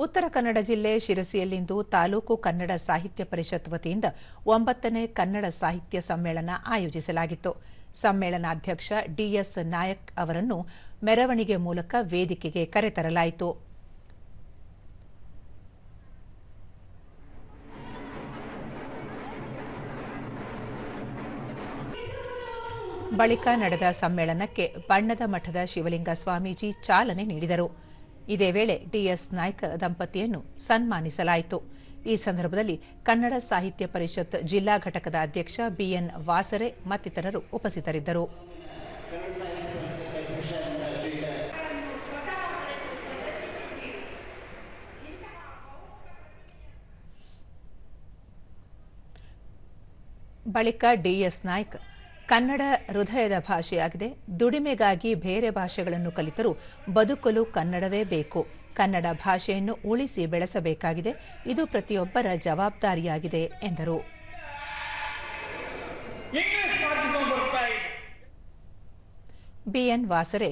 ಉತ್ತರ ಕನ್ನಡ ಜಿಲ್ಲೆ ಶಿರಸಿಯಲ್ಲಿಂದು ತಾಲೂಕು ಕನ್ನಡ ಸಾಹಿತ್ಯ ಪರಿಷತ್ ವತಿಯಿಂದ 9ನೇ ಕನ್ನಡ ಸಾಹಿತ್ಯ ಸಮ್ಮೇಳನ ಆಯೋಜಿಸಲಾಗಿತ್ತು. ಸಮ್ಮೇಳನಾಧ್ಯಕ್ಷ ಡಿಎಸ್ ನಾಯಕ್ ಅವರನ್ನು ಮೆರವಣಿಗೆ ಮೂಲಕ ವೇದಿಕೆಗೆ ಕರೆತರಲಾಯಿತು. ಬಳಿಕ ನಡೆದ ಸಮ್ಮೇಳನಕ್ಕೆ ಬಣ್ಣದ ಮಠದ ಶಿವಲಿಂಗ ಸ್ವಾಮೀಜಿ ಚಾಲನೆ ನೀಡಿದರು. ಇದೇ ವೇಳೆ ಡಿಎಸ್ ನಾಯ್ಕ ದಂಪತಿಯನ್ನು ಸನ್ಮಾನಿಸಲಾಯಿತು. ಈ ಸಂದರ್ಭದಲ್ಲಿ ಕನ್ನಡ ಸಾಹಿತ್ಯ ಪರಿಷತ್ ಜಿಲ್ಲಾ ಘಟಕದ ಅಧ್ಯಕ್ಷ ಬಿಎನ್ ವಾಸರೆ ಮತ್ತಿತರರು ಉಪಸ್ಥಿತರಿದ್ದರು. ಬಳಿಕ ಡಿಎಸ್ ನಾಯ್ಕ್ ಕನ್ನಡ ಹೃದಯದ ಭಾಷೆಯಾಗಿದೆ. ದುಡಿಮೆಗಾಗಿ ಬೇರೆ ಭಾಷೆಗಳನ್ನು ಕಲಿತರೂ ಬದುಕಲು ಕನ್ನಡವೇ ಬೇಕು. ಕನ್ನಡ ಭಾಷೆಯನ್ನು ಉಳಿಸಿ ಬೆಳೆಸಬೇಕಾಗಿದೆ. ಇದು ಪ್ರತಿಯೊಬ್ಬರ ಜವಾಬ್ದಾರಿಯಾಗಿದೆ ಎಂದರು. ಬಿಎನ್ ವಾಸರೆ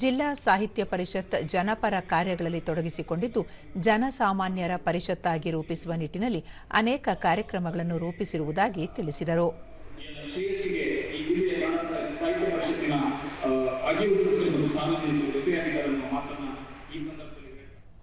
ಜಿಲ್ಲಾ ಸಾಹಿತ್ಯ ಪರಿಷತ್ ಜನಪರ ಕಾರ್ಯಗಳಲ್ಲಿ ತೊಡಗಿಸಿಕೊಂಡಿದ್ದು, ಜನಸಾಮಾನ್ಯರ ಪರಿಷತ್ತಾಗಿ ರೂಪಿಸುವ ನಿಟ್ಟಿನಲ್ಲಿ ಅನೇಕ ಕಾರ್ಯಕ್ರಮಗಳನ್ನು ರೂಪಿಸಿರುವುದಾಗಿ ತಿಳಿಸಿದರು. ಶ್ರೇಯಸ್ಸಿಗೆ ಈ ಜಿಲ್ಲೆಯ ಸಾಹಿತ್ಯ ಪರಿಷತ್ತಿನ ಅಜೀವ ಸದಸ್ಯರು ಮತ್ತು ಸಾರ್ವಜನಿಕರು